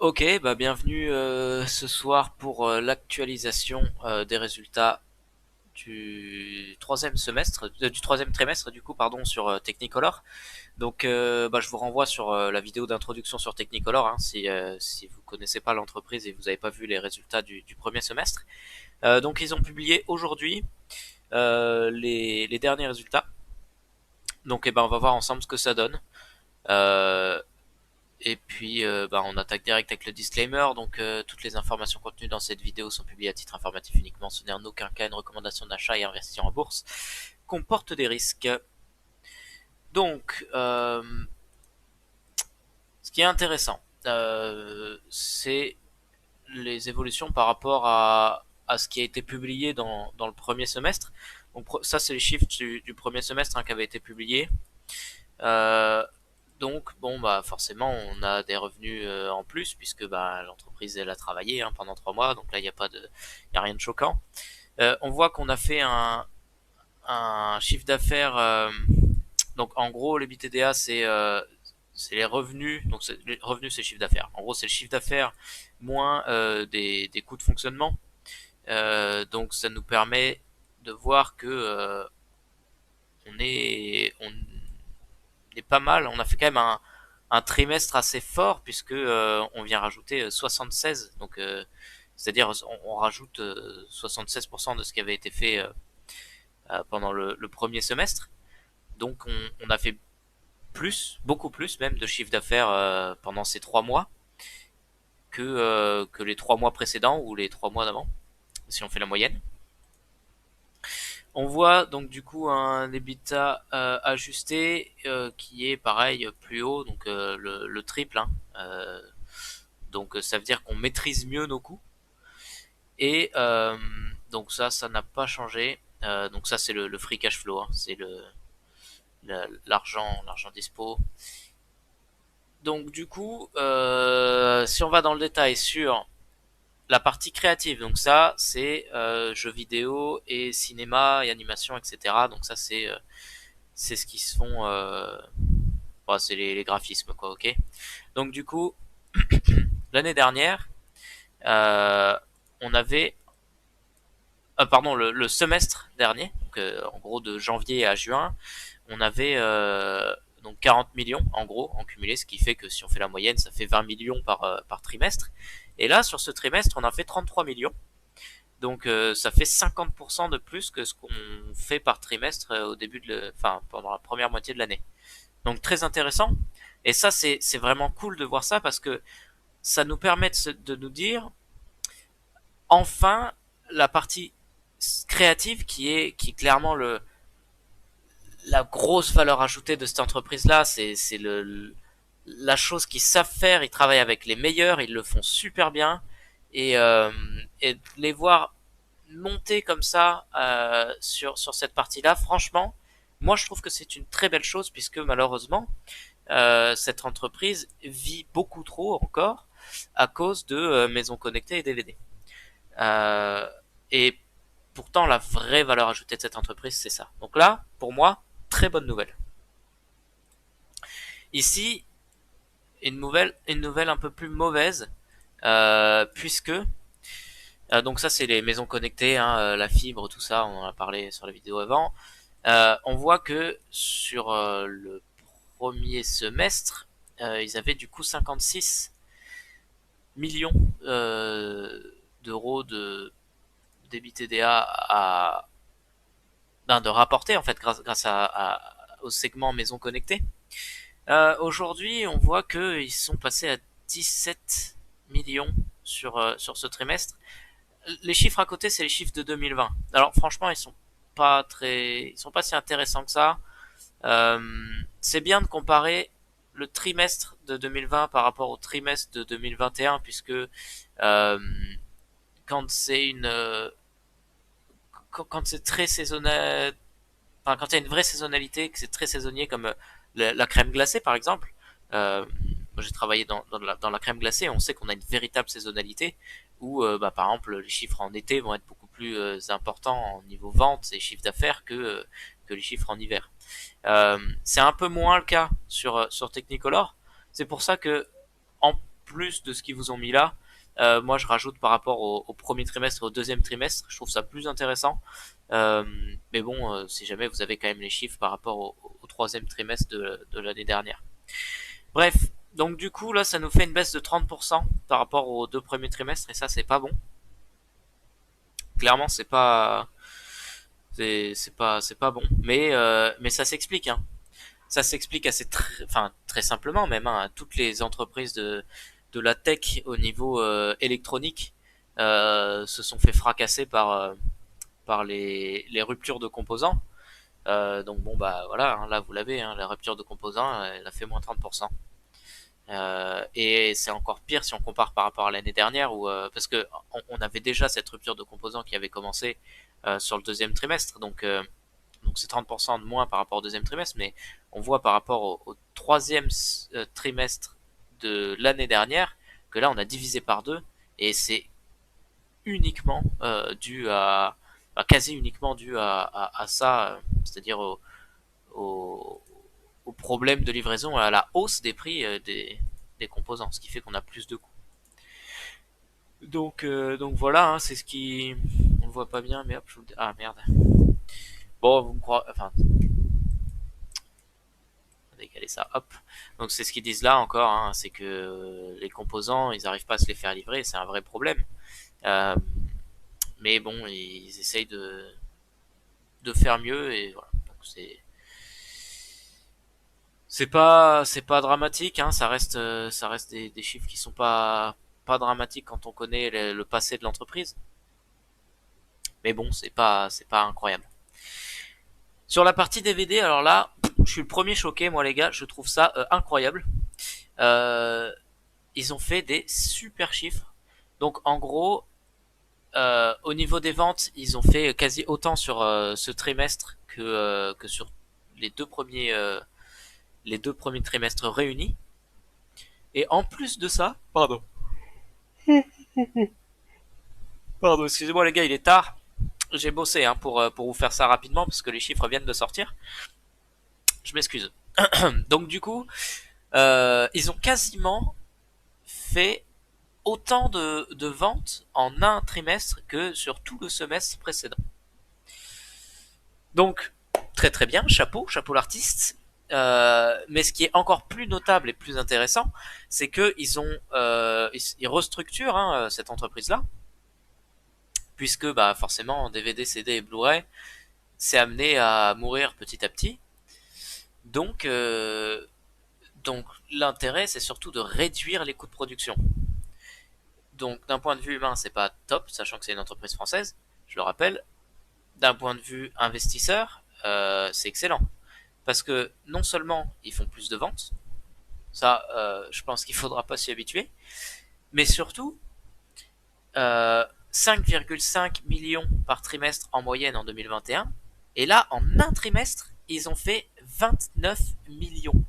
Ok, bah bienvenue ce soir pour l'actualisation des résultats du troisième semestre, du troisième trimestre du coup, pardon, sur Technicolor. Donc, bah, je vous renvoie sur la vidéo d'introduction sur Technicolor, hein, si vous connaissez pas l'entreprise et vous n'avez pas vu les résultats du premier semestre. Donc, ils ont publié aujourd'hui les derniers résultats. Donc, eh ben, on va voir ensemble ce que ça donne. Euh, Et puis, bah, on attaque direct avec le disclaimer. Donc, toutes les informations contenues dans cette vidéo sont publiées à titre informatif uniquement. Ce n'est en aucun cas une recommandation d'achat et investissement en bourse. Comporte des risques. Donc, ce qui est intéressant, c'est les évolutions par rapport à ce qui a été publié dans le premier semestre. Donc, ça, c'est les chiffres du premier semestre, hein, qui avaient été publiés. Euh, donc bon bah forcément on a des revenus en plus puisque bah l'entreprise elle a travaillé, hein, pendant 3 mois, donc là il y a rien de choquant. On voit qu'on a fait un chiffre d'affaires, donc en gros le BTDA c'est les revenus, donc les revenus c'est le chiffre d'affaires. En gros c'est le chiffre d'affaires moins des coûts de fonctionnement. Donc ça nous permet de voir que on est pas mal. On a fait quand même un trimestre assez fort puisque on vient rajouter 76, donc c'est-à-dire on rajoute 76% de ce qui avait été fait pendant le premier semestre. Donc on a fait plus, beaucoup plus même de chiffre d'affaires pendant ces 3 mois que les 3 mois précédents ou les 3 mois d'avant, si on fait la moyenne. On voit donc du coup un EBITDA ajusté qui est pareil plus haut, donc le triple, hein. Donc ça veut dire qu'on maîtrise mieux nos coûts. Et donc ça n'a pas changé. Donc ça c'est le free cash flow, hein. C'est l'argent dispo. Donc du coup, si on va dans le détail sur la partie créative, donc ça c'est jeux vidéo et cinéma et animation, etc. Donc ça c'est ce qui se font, bon, c'est les graphismes, quoi, ok. Donc du coup, l'année dernière, euh, on avait, pardon, le semestre dernier, donc en gros de janvier à juin, on avait donc 40 millions en gros en cumulé, ce qui fait que si on fait la moyenne, ça fait 20 millions par trimestre. Et là, sur ce trimestre, on a fait 33 millions. Donc ça fait 50% de plus que ce qu'on fait par trimestre au début enfin pendant la première moitié de l'année. Donc très intéressant. Et ça c'est vraiment cool de voir ça parce que ça nous permet de nous dire enfin la partie créative qui est clairement la grosse valeur ajoutée de cette entreprise là, c'est la chose qu'ils savent faire. Ils travaillent avec les meilleurs, ils le font super bien. Et les voir monter comme ça sur cette partie-là, franchement, moi je trouve que c'est une très belle chose puisque malheureusement, cette entreprise vit beaucoup trop encore à cause de maisons connectées et DVD. Euh, et pourtant, la vraie valeur ajoutée de cette entreprise, c'est ça. Donc là, pour moi, très bonne nouvelle. Ici, une nouvelle un peu plus mauvaise, puisque donc ça c'est les maisons connectées, hein, la fibre, tout ça, on en a parlé sur la vidéo avant. On voit que sur le premier semestre, ils avaient du coup 56 millions d'euros de d'EBITDA de rapporter en fait grâce au segment maison connectée. Aujourd'hui, on voit qu'ils sont passés à 17 millions sur ce trimestre. Les chiffres à côté, c'est les chiffres de 2020. Alors franchement, ils sont pas si intéressants que ça. Euh, c'est bien de comparer le trimestre de 2020 par rapport au trimestre de 2021, puisque quand c'est quand c'est très saisonnier, enfin quand il y a une vraie saisonnalité, que c'est très saisonnier, comme la crème glacée par exemple. Moi j'ai travaillé dans la crème glacée, on sait qu'on a une véritable saisonnalité où bah, par exemple les chiffres en été vont être beaucoup plus importants au niveau vente et chiffre d'affaires que les chiffres en hiver. C'est un peu moins le cas sur Technicolor. C'est pour ça que plus de ce qu'ils vous ont mis là. Moi, je rajoute par rapport au premier trimestre et au deuxième trimestre. Je trouve ça plus intéressant. Euh, mais bon, si jamais vous avez quand même les chiffres par rapport au troisième trimestre de l'année dernière. Bref, donc du coup, là, ça nous fait une baisse de 30% par rapport aux deux premiers trimestres, et ça, c'est pas bon. Clairement, c'est pas bon. Mais ça s'explique, hein. Ça s'explique enfin, très simplement même, hein. Toutes les entreprises de la tech au niveau électronique se sont fait fracasser par les ruptures de composants. Donc bon bah voilà, hein, là vous l'avez, hein, la rupture de composants, elle a fait moins 30%. Et c'est encore pire si on compare par rapport à l'année dernière où parce que on avait déjà cette rupture de composants qui avait commencé sur le deuxième trimestre, donc c'est 30% de moins par rapport au deuxième trimestre, mais on voit par rapport au troisième trimestre de l'année dernière que là on a divisé par deux, et c'est uniquement dû à quasi uniquement dû à ça, c'est-à-dire au, au problème de livraison, à la hausse des prix des composants, ce qui fait qu'on a plus de coûts. Donc voilà, hein, c'est ce qui... On le voit pas bien, mais hop, ah merde. Bon, vous me croyez... Enfin, on va décaler ça, hop. Donc c'est ce qu'ils disent là encore, hein, c'est que les composants, ils arrivent pas à se les faire livrer, c'est un vrai problème. Euh, mais bon, ils essayent de faire mieux, et voilà. Donc c'est pas dramatique, hein, ça reste des chiffres qui sont pas dramatiques quand on connaît le passé de l'entreprise. Mais bon, c'est pas incroyable. Sur la partie DVD, alors là, je suis le premier choqué, moi les gars, je trouve ça incroyable. Euh, Ils ont fait des super chiffres. Donc en gros, au niveau des ventes, ils ont fait quasi autant sur ce trimestre que sur les les deux premiers trimestres réunis. Et en plus de ça, pardon, excusez-moi les gars, il est tard. J'ai bossé hein, pour vous faire ça rapidement parce que les chiffres viennent de sortir. Je m'excuse. Donc du coup, ils ont quasiment fait autant de ventes en un trimestre que sur tout le semestre précédent. Donc très très bien, chapeau l'artiste. Mais ce qui est encore plus notable et plus intéressant, c'est que ils restructurent hein, cette entreprise-là, puisque bah forcément DVD, CD et Blu-ray, c'est amené à mourir petit à petit. Donc donc l'intérêt, c'est surtout de réduire les coûts de production. Donc d'un point de vue humain, c'est pas top, sachant que c'est une entreprise française, je le rappelle. D'un point de vue investisseur, c'est excellent. Parce que non seulement ils font plus de ventes, ça je pense qu'il faudra pas s'y habituer, mais surtout 5,5 millions par trimestre en moyenne en 2021, et là en un trimestre ils ont fait 29 millions.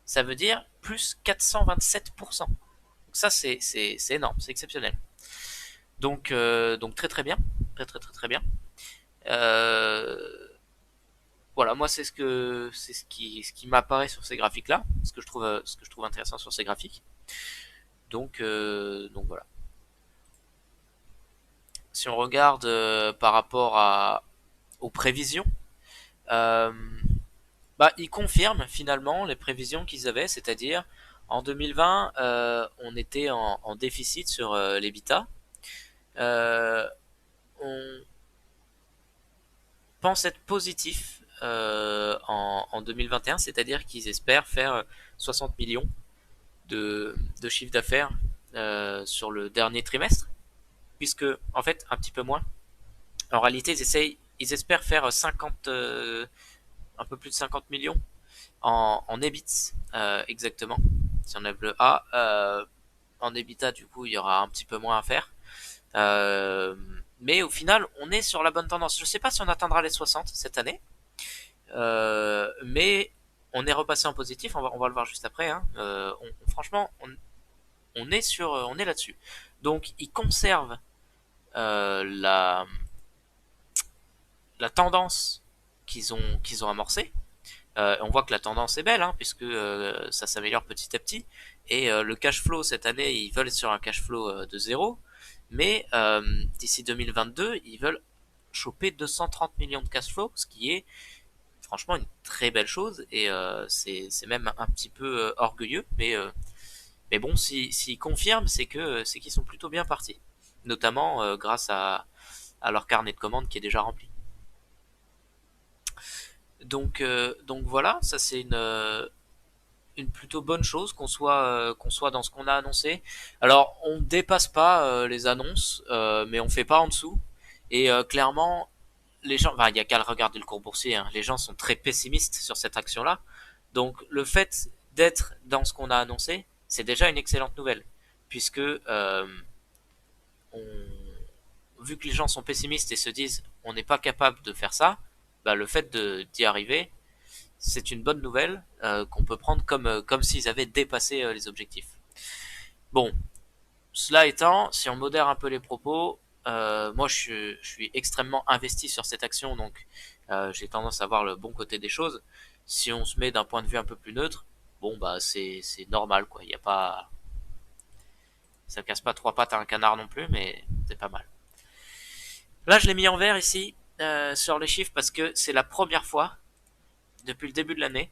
Ça veut dire plus 427%. Donc ça c'est énorme, c'est exceptionnel. Donc très très bien, très bien. Euh, voilà, moi c'est ce qui m'apparaît sur ces graphiques là, ce que je trouve intéressant sur ces graphiques. Donc voilà. Si on regarde par rapport aux prévisions, euh, bah ils confirment finalement les prévisions qu'ils avaient, c'est-à-dire en 2020 on était en déficit sur l'EBITDA. On pense être positif en 2021, c'est-à-dire qu'ils espèrent faire 60 millions de chiffre d'affaires sur le dernier trimestre, puisque en fait un petit peu moins. En réalité, ils espèrent faire 50, un peu plus de 50 millions en EBIT exactement. Si on lève le A, en EBITDA du coup il y aura un petit peu moins à faire. Mais au final, on est sur la bonne tendance. Je sais pas si on atteindra les 60 cette année, mais on est repassé en positif. On va le voir juste après. Hein. Franchement, on est là-dessus. Donc, ils conservent euh, la, la tendance qu'ils ont amorcée. On voit que la tendance est belle, hein, puisque ça s'améliore petit à petit. Et le cash flow cette année, ils veulent être sur un cash flow de zéro, mais d'ici 2022, ils veulent choper 230 millions de cash flow, ce qui est franchement une très belle chose, et c'est même un petit peu orgueilleux, mais bon, s'ils confirment, c'est qu'ils sont plutôt bien partis, notamment grâce à leur carnet de commandes qui est déjà rempli. Donc voilà, ça c'est une plutôt bonne chose qu'on soit dans ce qu'on a annoncé. Alors on dépasse pas les annonces, mais on fait pas en dessous. Et clairement, les gens, enfin, il y a qu'à regarder le cours boursier, hein. Les gens sont très pessimistes sur cette action-là. Donc le fait d'être dans ce qu'on a annoncé, c'est déjà une excellente nouvelle, puisque on, vu que les gens sont pessimistes et se disent on n'est pas capable de faire ça, bah, le fait d'y arriver, c'est une bonne nouvelle qu'on peut prendre comme s'ils avaient dépassé les objectifs. Bon, cela étant, si on modère un peu les propos, moi je suis extrêmement investi sur cette action, donc j'ai tendance à voir le bon côté des choses. Si on se met d'un point de vue un peu plus neutre, bon bah c'est normal quoi. Il y a pas, ça casse pas trois pattes à un canard non plus, mais c'est pas mal. Là je l'ai mis en vert ici sur les chiffres parce que c'est la première fois depuis le début de l'année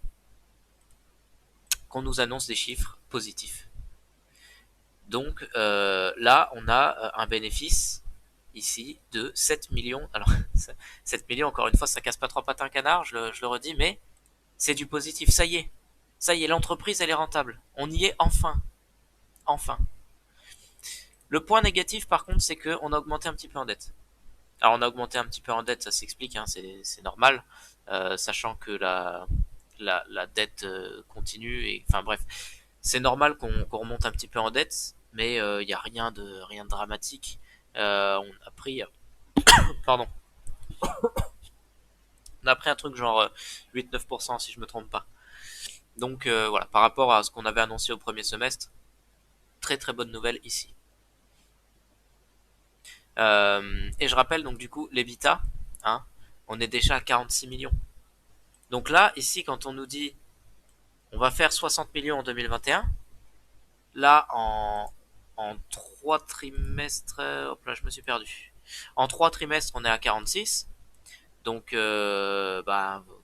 qu'on nous annonce des chiffres positifs. Donc là, on a un bénéfice ici de 7 millions. Alors 7 millions, encore une fois, ça casse pas trois pattes à un canard, je le redis, mais c'est du positif. Ça y est, l'entreprise, elle est rentable. On y est enfin. Enfin. Le point négatif, par contre, c'est qu'on a augmenté un petit peu en dette. Alors on a augmenté un petit peu en dette, ça s'explique, hein, c'est normal, sachant que la dette continue, et enfin bref, c'est normal qu'on remonte un petit peu en dette, mais il n'y a rien de dramatique. On a pris, pardon, on a pris un truc genre 8-9% si je me trompe pas. Donc voilà, par rapport à ce qu'on avait annoncé au premier semestre, très très bonne nouvelle ici. Et je rappelle donc du coup l'EBITDA, hein, on est déjà à 46 millions. Donc là, ici, quand on nous dit on va faire 60 millions en 2021, là, en 3 trimestres, hop là, je me suis perdu. En 3 trimestres, on est à 46. Donc,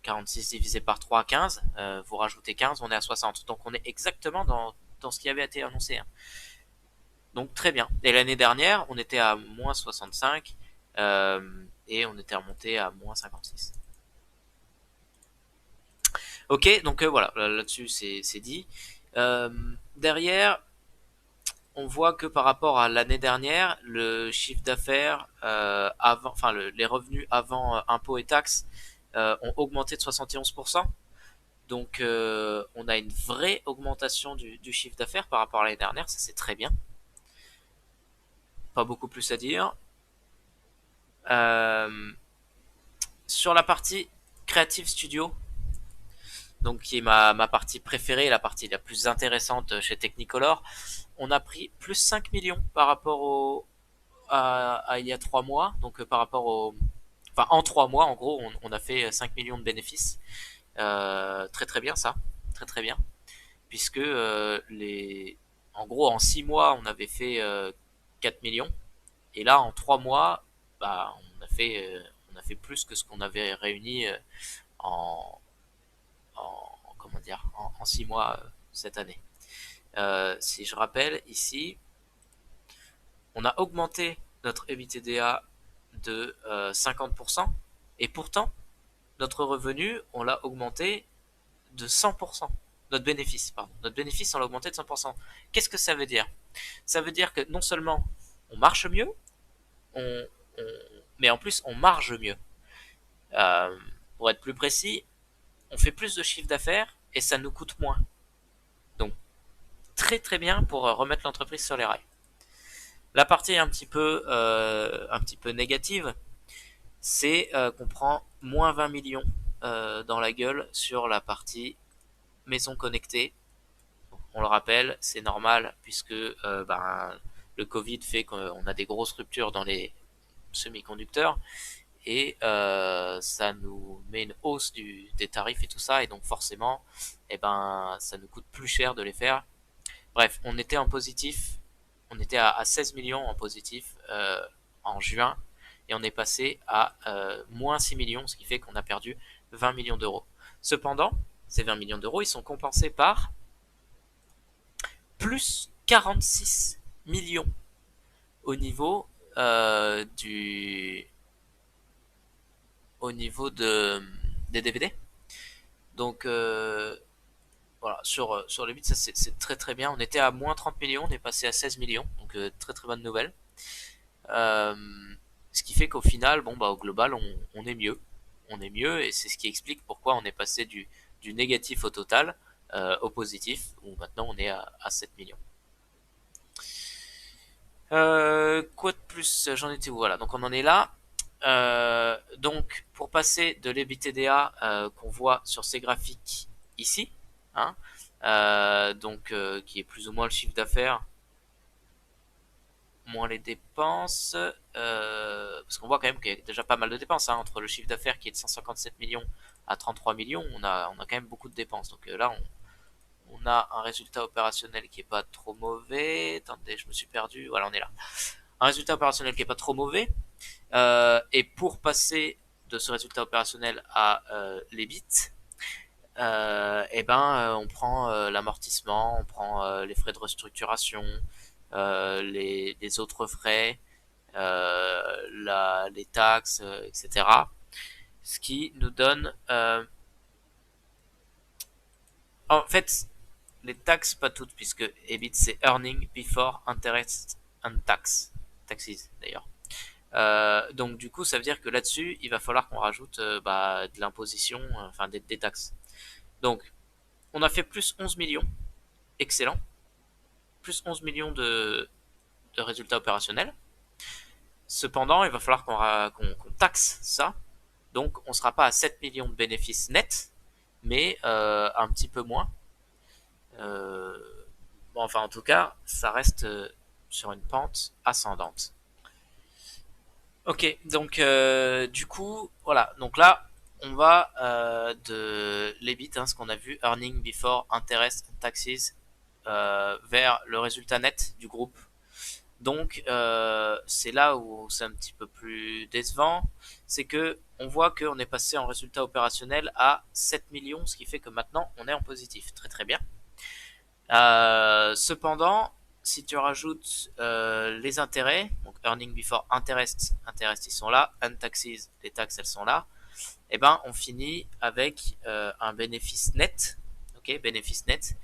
46 divisé par 3, 15. Vous rajoutez 15, on est à 60. Donc, on est exactement dans ce qui avait été annoncé, hein. Donc, très bien. Et l'année dernière, on était à moins 65 et on était remonté à moins 56. Ok, donc voilà, là-dessus c'est dit. Derrière, on voit que par rapport à l'année dernière, le chiffre d'affaires avant, enfin les revenus avant impôts et taxes ont augmenté de 71%. Donc on a une vraie augmentation du chiffre d'affaires par rapport à l'année dernière, ça c'est très bien. Pas beaucoup plus à dire. Euh, sur la partie Creative Studio, donc qui est ma partie préférée, la partie la plus intéressante chez Technicolor, on a pris plus 5 millions par rapport à il y a 3 mois, donc par rapport au... Enfin, en 3 mois, en gros, on a fait 5 millions de bénéfices. Très très bien ça, très très bien, puisque en gros, en 6 mois, on avait fait 4 millions, et là, en 3 mois, bah, on a fait plus que ce qu'on avait réuni en, comment dire, en 6 mois cette année. Si je rappelle ici, on a augmenté notre EBITDA de 50%, et pourtant, notre revenu, on l'a augmenté de 100%. Notre bénéfice, pardon. Notre bénéfice, on l'a augmenté de 100%. Qu'est-ce que ça veut dire? Ça veut dire que non seulement on marche mieux, on, on, mais en plus on marge mieux. Euh, pour être plus précis, on fait plus de chiffre d'affaires et ça nous coûte moins. Donc très très bien pour remettre l'entreprise sur les rails. La partie un petit peu négative, c'est qu'on prend moins 20 millions dans la gueule sur la partie maison connectée. On le rappelle, c'est normal puisque le Covid fait qu'on a des grosses ruptures dans les semi-conducteurs et ça nous met une hausse des tarifs et tout ça, et donc forcément, eh ben, ça nous coûte plus cher de les faire. Bref, on était en positif, on était à 16 millions en positif en juin, et on est passé à moins 6 millions, ce qui fait qu'on a perdu 20 millions d'euros. Cependant, ces 20 millions d'euros, ils sont compensés par plus 46 millions au niveau du au niveau des DVD. Donc voilà, sur le 8, ça c'est très très bien. On était à moins 30 millions, on est passé à 16 millions, donc très très bonne nouvelle. Euh, Ce qui fait qu'au final, bon bah au global, on est mieux. On est mieux, et c'est ce qui explique pourquoi on est passé du négatif au total au positif, où maintenant on est à 7 millions. Quoi de plus? J'en étais où? Voilà, donc on en est là. Donc pour passer de l'EBITDA qu'on voit sur ces graphiques ici, hein, qui est plus ou moins le chiffre d'affaires moins les dépenses, parce qu'on voit quand même qu'il y a déjà pas mal de dépenses, hein, entre le chiffre d'affaires qui est de 157 millions à 33 millions, on a quand même beaucoup de dépenses. Donc là, on a un résultat opérationnel qui est pas trop mauvais. Attendez, je me suis perdu. Voilà, on est là. Un résultat opérationnel qui est pas trop mauvais. Et pour passer de ce résultat opérationnel à l'EBIT, on prend l'amortissement, on prend les frais de restructuration, les autres frais, les taxes, etc. Ce qui nous donne, en fait, les taxes pas toutes, puisque EBIT c'est Earning Before Interest and Taxes d'ailleurs. Donc du coup, ça veut dire que là-dessus, il va falloir qu'on rajoute de l'imposition, enfin des taxes. Donc, on a fait plus 11 millions, excellent, plus 11 millions de résultats opérationnels. Cependant, il va falloir qu'on taxe ça. Donc, on ne sera pas à 7 millions de bénéfices nets, mais un petit peu moins. Euh, bon, enfin, en tout cas, ça reste sur une pente ascendante. Ok, donc du coup, voilà. Donc là, on va de l'EBIT, hein, ce qu'on a vu, Earning Before Interest and Taxes, vers le résultat net du groupe. Donc c'est là où c'est un petit peu plus décevant, c'est que on voit qu'on est passé en résultat opérationnel à 7 millions, ce qui fait que maintenant on est en positif. Très très bien. Cependant, si tu rajoutes les intérêts, donc earning before interest ils sont là, and taxes, les taxes elles sont là, et ben on finit avec un bénéfice net, ok, bénéfice net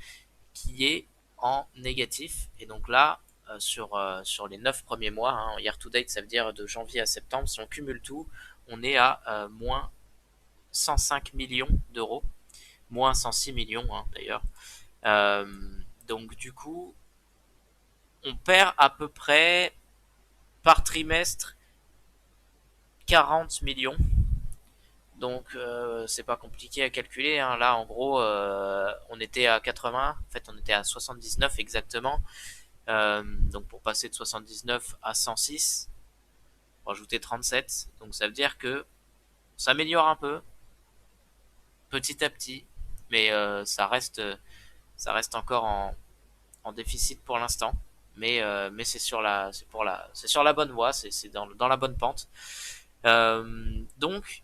qui est en négatif. Et donc là, sur les 9 premiers mois, hein, year to date, ça veut dire de janvier à septembre, si on cumule tout, on est à moins 105 millions d'euros, moins 106 millions hein, d'ailleurs. Euh, donc du coup, on perd à peu près par trimestre 40 millions. Donc c'est pas compliqué à calculer. Hein. Là, en gros, on était à 80. En fait, on était à 79 exactement. Donc pour passer de 79 à 106, rajouter 37. Donc ça veut dire que ça s'améliore un peu, petit à petit, mais ça reste encore en déficit pour l'instant. Mais c'est sur la bonne voie, c'est dans la bonne pente. Donc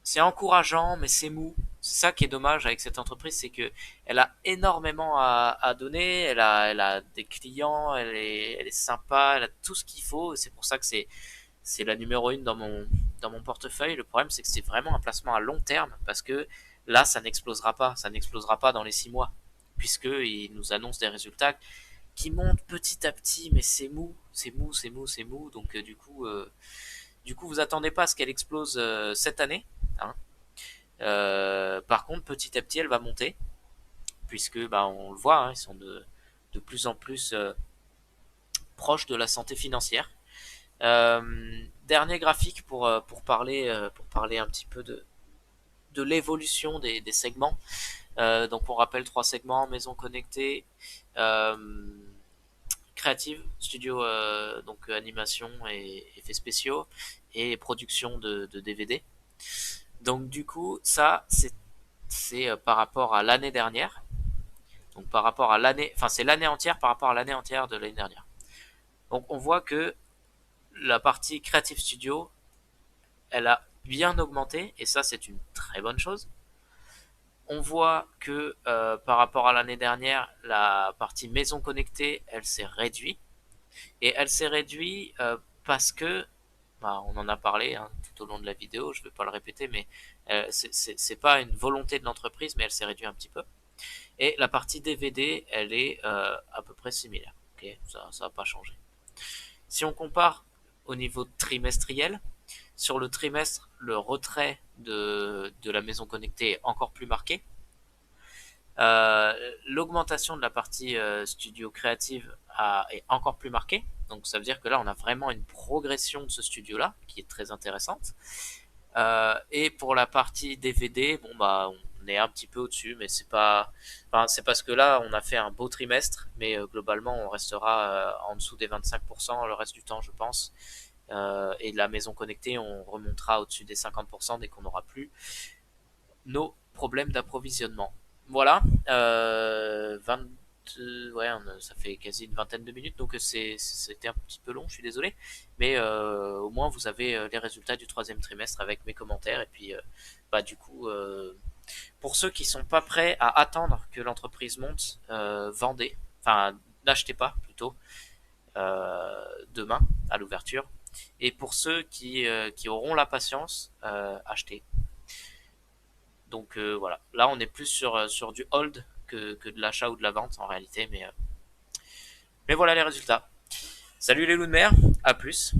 c'est encourageant, mais c'est mou. C'est ça qui est dommage avec cette entreprise, c'est que elle a énormément à donner, elle a des clients, elle est sympa, elle a tout ce qu'il faut. C'est pour ça que c'est la numéro une dans mon portefeuille. Le problème, c'est que c'est vraiment un placement à long terme, parce que là, ça n'explosera pas dans les 6 mois, puisqu'il nous annonce des résultats qui montent petit à petit, mais c'est mou, c'est mou, c'est mou, c'est mou. Donc du coup, vous attendez pas à ce qu'elle explose cette année. Hein. Par contre, petit à petit, elle va monter, puisque bah, on le voit, hein, ils sont de plus en plus proches de la santé financière. Dernier graphique pour parler un petit peu de l'évolution des segments. Donc on rappelle trois segments: maison connectée, euh, créative, studio, donc animation et effets spéciaux, et production de DVD. Donc du coup, ça, c'est par rapport à l'année dernière. Donc par rapport à l'année, enfin c'est l'année entière par rapport à l'année entière de l'année dernière. Donc on voit que la partie Creative Studio, elle a bien augmenté, et ça c'est une très bonne chose. On voit que par rapport à l'année dernière, la partie maison connectée, elle s'est réduite. Et elle s'est réduite parce que, bah, on en a parlé hein, tout au long de la vidéo, je ne vais pas le répéter, mais c'est pas une volonté de l'entreprise, mais elle s'est réduite un petit peu. Et la partie DVD, elle est à peu près similaire. Ok, ça n'a pas changé. Si on compare au niveau trimestriel, sur le trimestre, le retrait de la maison connectée est encore plus marqué. L'augmentation de la partie studio créative est encore plus marquée. Donc ça veut dire que là, on a vraiment une progression de ce studio-là, qui est très intéressante. Et pour la partie DVD, bon bah on est un petit peu au-dessus, mais c'est pas, enfin, c'est parce que là on a fait un beau trimestre, mais globalement on restera en dessous des 25% le reste du temps, je pense. Et de la maison connectée, on remontera au-dessus des 50% dès qu'on n'aura plus nos problèmes d'approvisionnement. Voilà, 20, ouais, ça fait quasi une vingtaine de minutes, donc c'était un petit peu long, je suis désolé, mais au moins vous avez les résultats du troisième trimestre avec mes commentaires, et puis bah du coup, pour ceux qui sont pas prêts à attendre que l'entreprise monte, vendez, enfin n'achetez pas plutôt demain à l'ouverture, et pour ceux qui auront la patience, achetez. Donc voilà, là on est plus sur du hold que de l'achat ou de la vente en réalité, mais voilà les résultats. Salut les loups de mer, à plus.